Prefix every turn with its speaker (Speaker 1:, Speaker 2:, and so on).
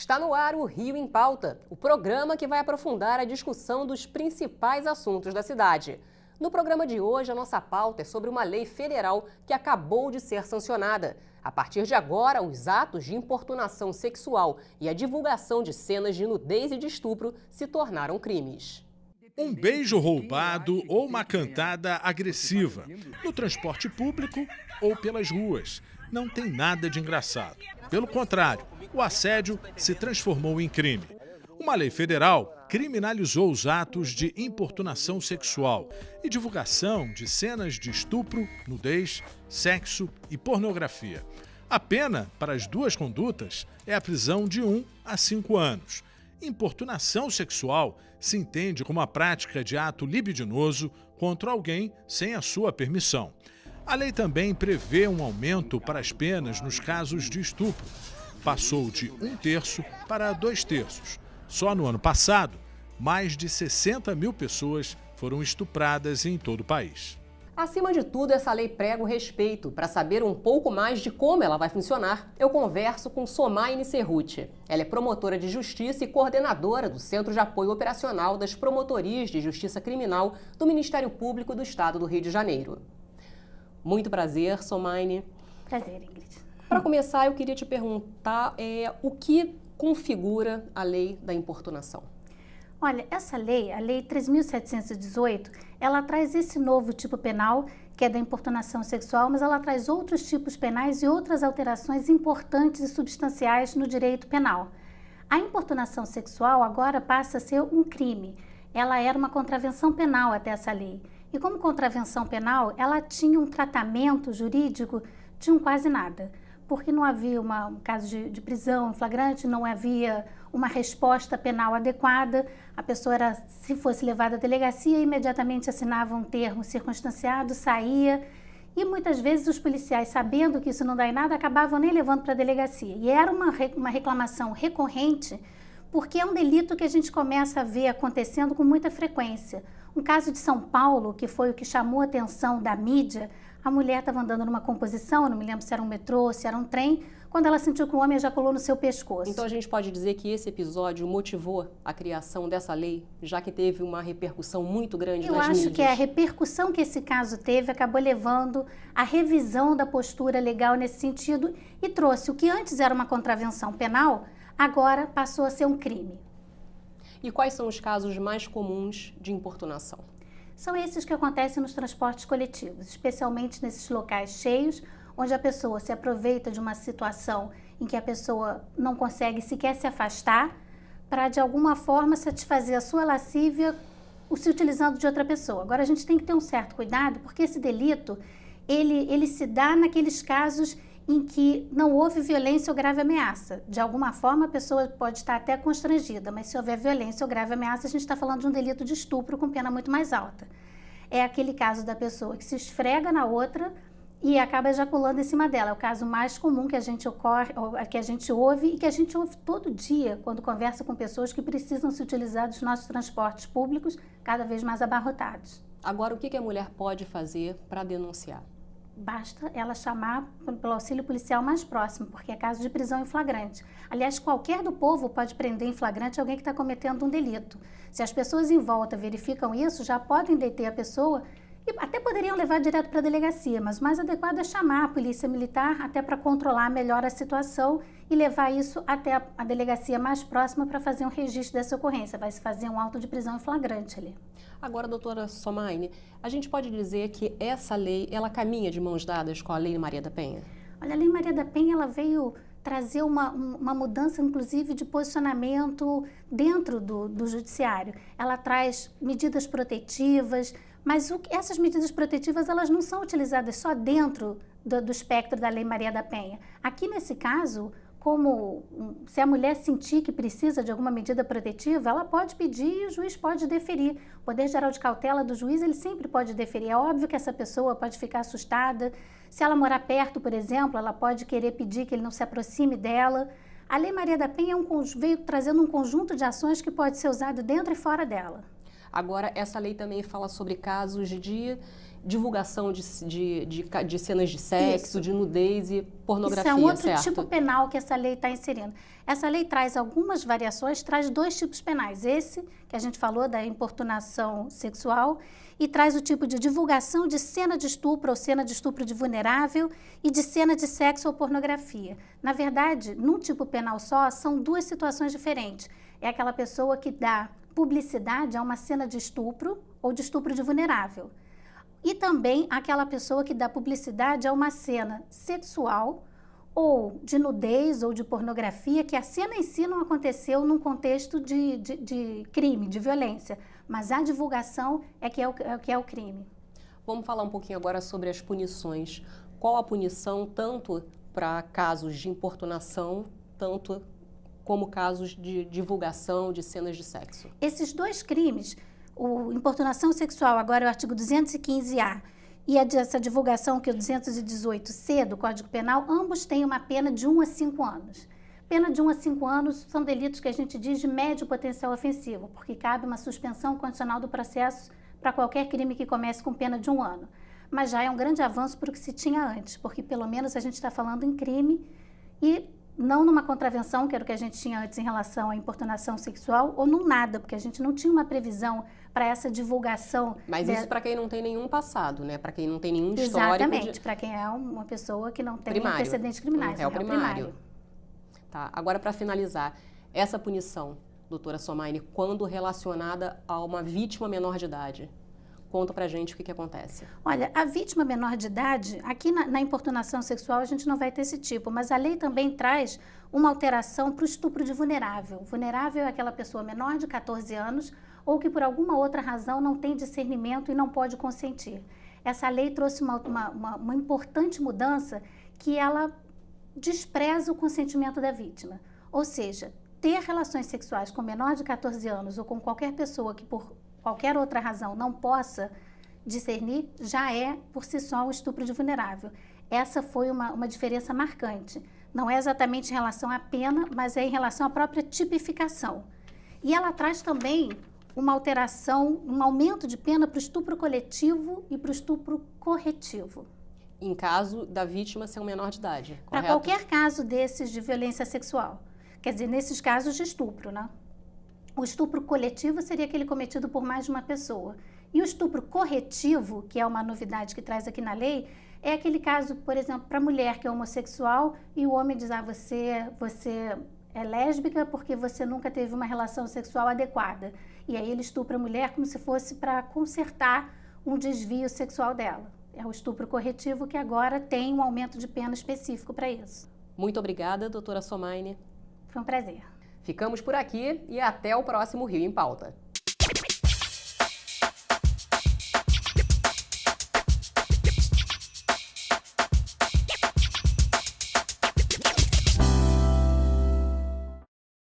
Speaker 1: Está no ar o Rio em Pauta, o programa que vai aprofundar a discussão dos principais assuntos da cidade. No programa de hoje, a nossa pauta é sobre uma lei federal que acabou de ser sancionada. A partir de agora, os atos de importunação sexual e a divulgação de cenas de nudez e de estupro se tornaram crimes.
Speaker 2: Um beijo roubado ou uma cantada agressiva, no transporte público ou pelas ruas. Não tem nada de engraçado. Pelo contrário, o assédio se transformou em crime. Uma lei federal criminalizou os atos de importunação sexual e divulgação de cenas de estupro, nudez, sexo e pornografia. A pena para as duas condutas é a prisão de 1 a 5 anos. Importunação sexual se entende como a prática de ato libidinoso contra alguém sem a sua permissão. A lei também prevê um aumento para as penas nos casos de estupro. Passou de 1/3 para 2/3. Só no ano passado, mais de 60 mil pessoas foram estupradas em todo o país.
Speaker 1: Acima de tudo, essa lei prega o respeito. Para saber um pouco mais de como ela vai funcionar, eu converso com Somaine Cerruti. Ela é promotora de justiça e coordenadora do Centro de Apoio Operacional das Promotorias de Justiça Criminal do Ministério Público do Estado do Rio de Janeiro. Muito prazer, Somaine.
Speaker 3: Prazer, Ingrid.
Speaker 1: Para começar, eu queria te perguntar o que configura a lei da importunação.
Speaker 3: Olha, essa lei, a Lei 3.718, ela traz esse novo tipo penal, que é da importunação sexual, mas ela traz outros tipos penais e outras alterações importantes e substanciais no direito penal. A importunação sexual agora passa a ser um crime. Ela era uma contravenção penal até essa lei. E como contravenção penal, ela tinha um tratamento jurídico de um quase nada. Porque não havia um caso de prisão em flagrante, não havia uma resposta penal adequada, a pessoa se fosse levada à delegacia, imediatamente assinava um termo circunstanciado, saía, e muitas vezes os policiais, sabendo que isso não dá em nada, acabavam nem levando para a delegacia. E era uma reclamação recorrente, porque é um delito que a gente começa a ver acontecendo com muita frequência. Um caso de São Paulo, que foi o que chamou a atenção da mídia, a mulher estava andando numa composição, eu não me lembro se era um metrô, se era um trem, quando ela sentiu que o homem ejaculou no seu pescoço.
Speaker 1: Então a gente pode dizer que esse episódio motivou a criação dessa lei, já que teve uma repercussão muito grande nas mídias?
Speaker 3: Eu acho que a repercussão que esse caso teve acabou levando à revisão da postura legal nesse sentido e trouxe o que antes era uma contravenção penal, agora passou a ser um crime.
Speaker 1: E quais são os casos mais comuns de importunação?
Speaker 3: São esses que acontecem nos transportes coletivos, especialmente nesses locais cheios, onde a pessoa se aproveita de uma situação em que a pessoa não consegue sequer se afastar para, de alguma forma, satisfazer a sua lascívia se utilizando de outra pessoa. Agora, a gente tem que ter um certo cuidado, porque esse delito, ele se dá naqueles casos em que não houve violência ou grave ameaça. De alguma forma, a pessoa pode estar até constrangida, mas se houver violência ou grave ameaça, a gente está falando de um delito de estupro com pena muito mais alta. É aquele caso da pessoa que se esfrega na outra e acaba ejaculando em cima dela. É o caso mais comum que a gente ouve e que a gente ouve todo dia quando conversa com pessoas que precisam se utilizar dos nossos transportes públicos cada vez mais abarrotados.
Speaker 1: Agora, o que a mulher pode fazer para denunciar?
Speaker 3: Basta ela chamar pelo auxílio policial mais próximo, porque é caso de prisão em flagrante. Aliás, qualquer do povo pode prender em flagrante alguém que está cometendo um delito. Se as pessoas em volta verificam isso, já podem deter a pessoa e até poderiam levar direto para a delegacia, mas o mais adequado é chamar a polícia militar até para controlar melhor a situação e levar isso até a delegacia mais próxima para fazer um registro dessa ocorrência. Vai se fazer um auto de prisão em flagrante ali.
Speaker 1: Agora, doutora Somaine, a gente pode dizer que essa lei, ela caminha de mãos dadas com a Lei Maria da Penha?
Speaker 3: Olha, a Lei Maria da Penha, ela veio trazer uma mudança, inclusive, de posicionamento dentro do judiciário. Ela traz medidas protetivas, mas essas medidas protetivas, elas não são utilizadas só dentro do espectro da Lei Maria da Penha. Aqui, nesse caso, se a mulher sentir que precisa de alguma medida protetiva, ela pode pedir e o juiz pode deferir. O poder geral de cautela do juiz, ele sempre pode deferir. É óbvio que essa pessoa pode ficar assustada. Se ela morar perto, por exemplo, ela pode querer pedir que ele não se aproxime dela. A Lei Maria da Penha veio trazendo um conjunto de ações que pode ser usado dentro e fora dela.
Speaker 1: Agora, essa lei também fala sobre casos de divulgação de cenas de sexo,
Speaker 3: Isso.
Speaker 1: de nudez e pornografia,
Speaker 3: Isso é um outro
Speaker 1: certo?
Speaker 3: tipo penal que essa lei está inserindo. Essa lei traz algumas variações, traz 2 tipos penais. Esse, que a gente falou, da importunação sexual, e traz o tipo de divulgação de cena de estupro ou cena de estupro de vulnerável e de cena de sexo ou pornografia. Na verdade, num tipo penal só, são 2 situações diferentes. É aquela pessoa que dá publicidade a uma cena de estupro ou de estupro de vulnerável. E também aquela pessoa que dá publicidade a uma cena sexual ou de nudez ou de pornografia, que a cena em si não aconteceu num contexto de crime, de violência, mas a divulgação é que é o crime.
Speaker 1: Vamos falar um pouquinho agora sobre as punições. Qual a punição tanto para casos de importunação, tanto como casos de divulgação de cenas de sexo?
Speaker 3: Esses 2 crimes, o importunação sexual, agora é o artigo 215-A, e essa divulgação, que é o 218-C do Código Penal, ambos têm uma pena de 1 a 5 anos. Pena de 1 a 5 anos são delitos que a gente diz de médio potencial ofensivo, porque cabe uma suspensão condicional do processo para qualquer crime que comece com pena de 1 ano. Mas já é um grande avanço para o que se tinha antes, porque pelo menos a gente está falando em crime e não numa contravenção, que era o que a gente tinha antes em relação à importunação sexual, ou num nada, porque a gente não tinha uma previsão para essa divulgação.
Speaker 1: Mas isso para quem não tem nenhum passado, né? Para quem não tem nenhum histórico.
Speaker 3: Exatamente, para quem é uma pessoa que não tem antecedentes criminais.
Speaker 1: É o primário. Tá. Agora, para finalizar, essa punição, doutora Somaine, quando relacionada a uma vítima menor de idade, conta pra gente o que acontece.
Speaker 3: Olha, a vítima menor de idade, aqui na importunação sexual a gente não vai ter esse tipo, mas a lei também traz uma alteração para o estupro de vulnerável. Vulnerável é aquela pessoa menor de 14 anos ou que por alguma outra razão não tem discernimento e não pode consentir. Essa lei trouxe uma importante mudança, que ela despreza o consentimento da vítima. Ou seja, ter relações sexuais com menor de 14 anos ou com qualquer pessoa que por qualquer outra razão não possa discernir, já é por si só um estupro de vulnerável. Essa foi uma diferença marcante. Não é exatamente em relação à pena, mas é em relação à própria tipificação. E ela traz também uma alteração, um aumento de pena para o estupro coletivo e para o estupro corretivo.
Speaker 1: Em caso da vítima ser um menor de idade, correto?
Speaker 3: Para qualquer caso desses de violência sexual. Quer dizer, nesses casos de estupro, né? O estupro coletivo seria aquele cometido por mais de uma pessoa. E o estupro corretivo, que é uma novidade que traz aqui na lei, é aquele caso, por exemplo, para a mulher que é homossexual e o homem diz, você é lésbica porque você nunca teve uma relação sexual adequada. E aí ele estupra a mulher como se fosse para consertar um desvio sexual dela. É o estupro corretivo, que agora tem um aumento de pena específico para isso.
Speaker 1: Muito obrigada, doutora Somaine.
Speaker 3: Foi um prazer.
Speaker 1: Ficamos por aqui e até o próximo Rio em Pauta.